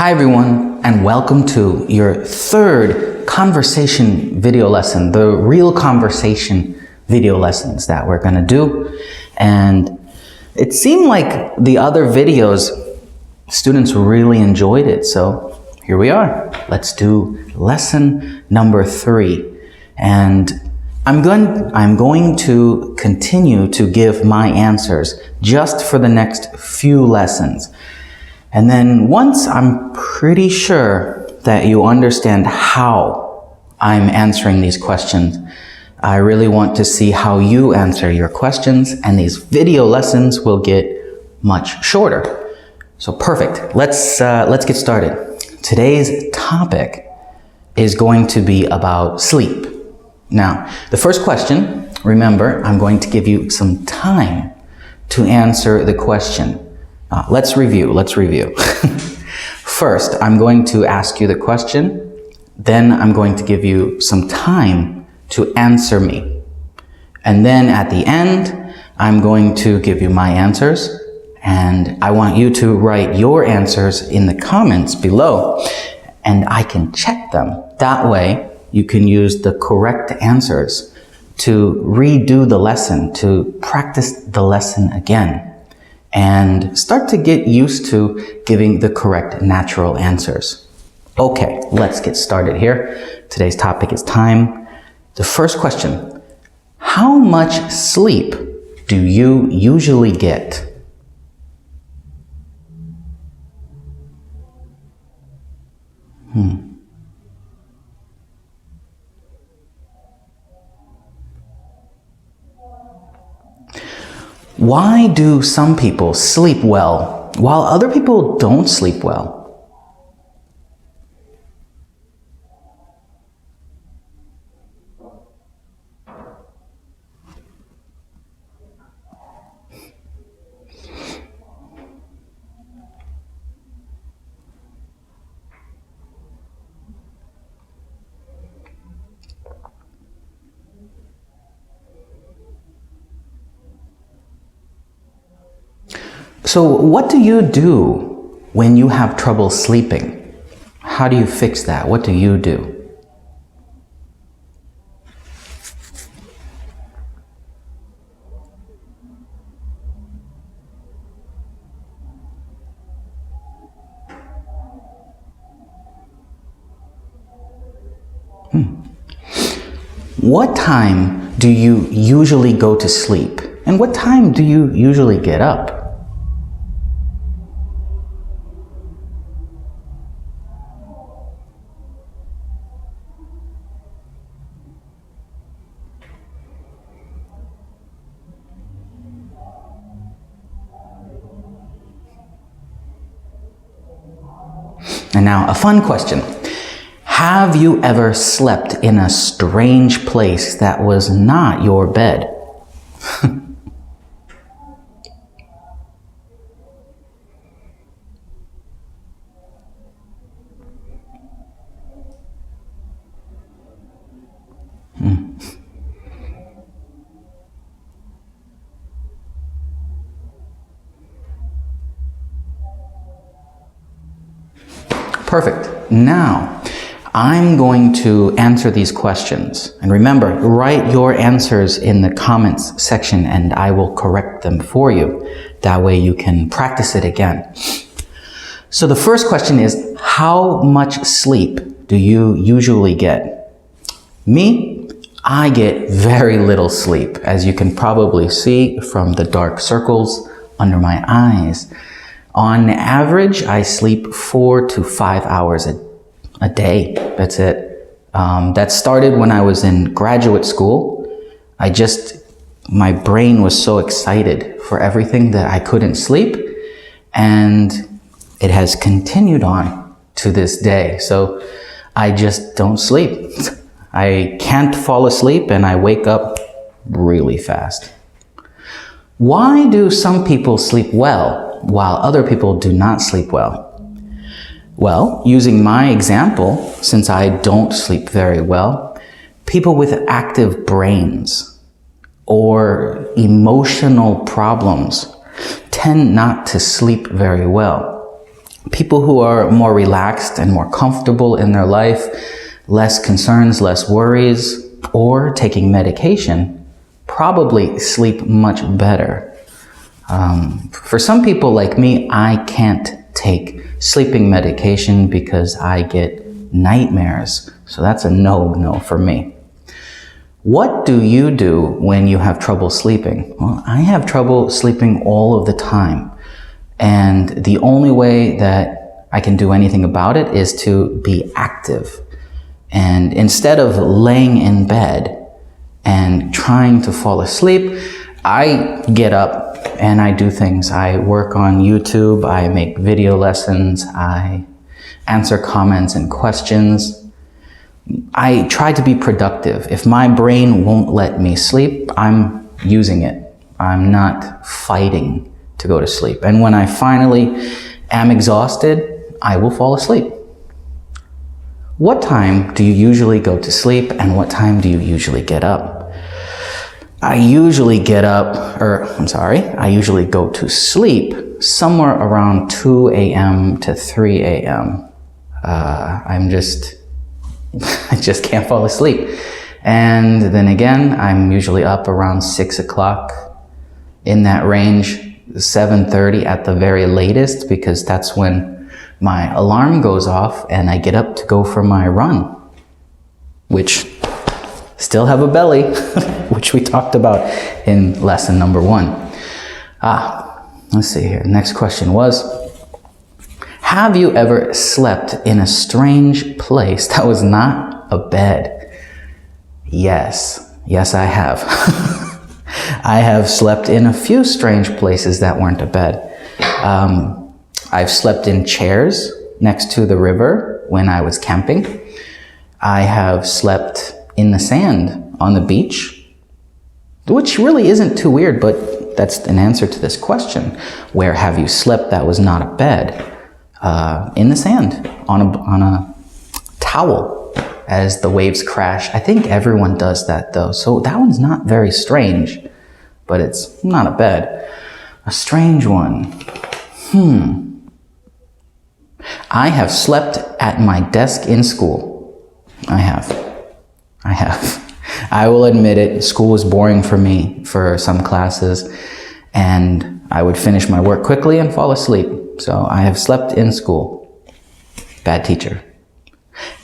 Hi everyone, and welcome to your third conversation video lesson, the real conversation video lessons that we're going to do. And it seemed like the other videos, students really enjoyed it. So here we are. Let's do lesson number 3. And I'm going to continue to give my answers just for the next few lessons. And then once I'm pretty sure that you understand how I'm answering these questions, I really want to see how you answer your questions, and these video lessons will get much shorter. So perfect. Let's get started. Today's topic is going to be about sleep. Now, the first question, remember, I'm going to give you some time to answer the question. Let's review. First, I'm going to ask you the question, then I'm going to give you some time to answer me. And then at the end, I'm going to give you my answers, and I want you to write your answers in the comments below, and I can check them. That way, you can use the correct answers to redo the lesson, to practice the lesson again, and start to get used to giving the correct natural answers. Okay, let's get started here. Today's topic is time. The first question, how much sleep do you usually get? Why do some people sleep well while other people don't sleep well? So what do you do when you have trouble sleeping? How do you fix that? What do you do? What time do you usually go to sleep? And what time do you usually get up? And now a fun question. Have you ever slept in a strange place that was not your bed? Perfect. Now, I'm going to answer these questions. And remember, write your answers in the comments section and I will correct them for you. That way you can practice it again. So the first question is, how much sleep do you usually get? Me, I get very little sleep, as you can probably see from the dark circles under my eyes. On average, I sleep 4 to 5 hours a day. That's it. That started when I was in graduate school. My brain was so excited for everything that I couldn't sleep, and it has continued on to this day. So I just don't sleep. I can't fall asleep and I wake up really fast. Why do some people sleep well while other people do not sleep well? Well, using my example, since I don't sleep very well, people with active brains or emotional problems tend not to sleep very well. People who are more relaxed and more comfortable in their life, less concerns, less worries, or taking medication, probably sleep much better. For some people like me, I can't take sleeping medication because I get nightmares. So that's a no for me. What do you do when you have trouble sleeping? Well, I have trouble sleeping all of the time. And the only way that I can do anything about it is to be active. And instead of laying in bed and trying to fall asleep, I get up and I do things. I work on YouTube, I make video lessons, I answer comments and questions. I try to be productive. If my brain won't let me sleep, I'm using it. I'm not fighting to go to sleep. And when I finally am exhausted, I will fall asleep. What time do you usually go to sleep and what time do you usually get up? I usually go to sleep somewhere around 2 a.m. to 3 a.m. I just can't fall asleep. And then again, I'm usually up around 6 o'clock, in that range, 7:30 at the very latest, because that's when my alarm goes off and I get up to go for my run, which still have a belly, which we talked about in lesson number 1. Let's see here. Next question was, have you ever slept in a strange place that was not a bed? Yes, I have. I have slept in a few strange places that weren't a bed. I've slept in chairs next to the river when I was camping. I have slept in the sand on the beach, which really isn't too weird, but that's an answer to this question. Where have you slept that was not a bed? In the sand, on a towel as the waves crash. I think everyone does that though, so that one's not very strange, but it's not a bed. A strange one. I have slept at my desk in school. I have. I will admit it, school was boring for me for some classes, and I would finish my work quickly and fall asleep. So I have slept in school. Bad teacher.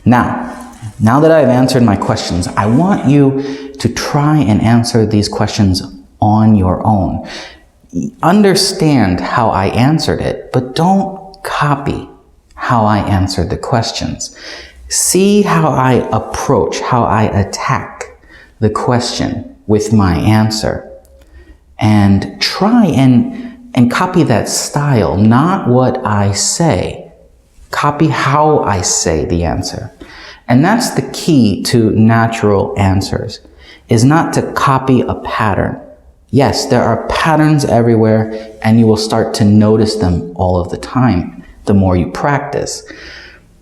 Now that I've answered my questions, I want you to try and answer these questions on your own. Understand how I answered it, but don't copy how I answered the questions. See how I approach, how I attack the question with my answer. And try and copy that style, not what I say. Copy how I say the answer. And that's the key to natural answers, is not to copy a pattern. Yes, there are patterns everywhere, and you will start to notice them all of the time, the more you practice.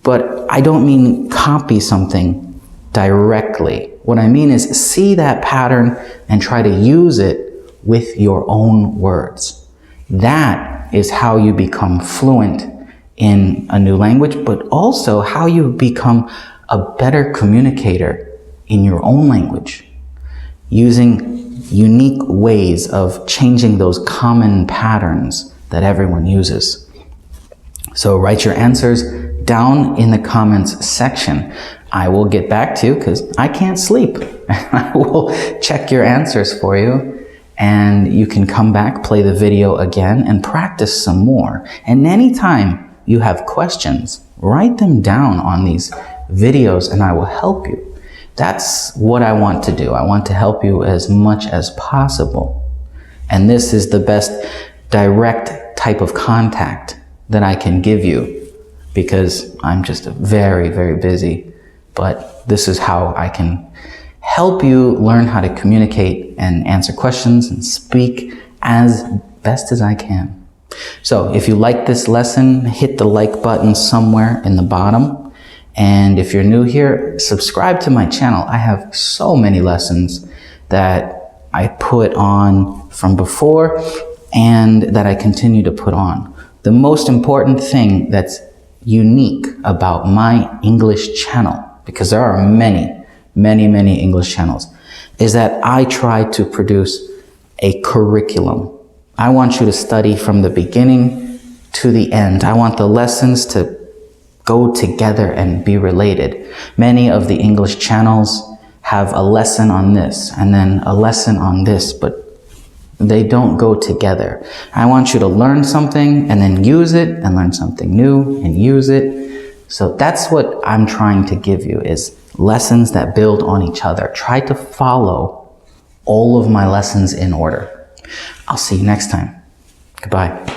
But I don't mean copy something directly. What I mean is see that pattern and try to use it with your own words. That is how you become fluent in a new language, but also how you become a better communicator in your own language, using unique ways of changing those common patterns that everyone uses. So write your answers down in the comments section. I will get back to you because I can't sleep. I will check your answers for you, and you can come back, play the video again, and practice some more. And anytime you have questions, write them down on these videos and I will help you. That's what I want to do. I want to help you as much as possible. And this is the best direct type of contact that I can give you, because I'm just very, very busy. But this is how I can help you learn how to communicate and answer questions and speak as best as I can. So if you like this lesson, hit the like button somewhere in the bottom. And if you're new here, subscribe to my channel. I have so many lessons that I put on from before and that I continue to put on. The most important thing that's unique about my English channel, because there are many English channels, is that I try to produce a curriculum. I want you to study from the beginning to the end. I want the lessons to go together and be related. Many of the English channels have a lesson on this and then a lesson on this, but they don't go together. I want you to learn something and then use it and learn something new and use it. So that's what I'm trying to give you, is lessons that build on each other. Try to follow all of my lessons in order. I'll see you next time. Goodbye.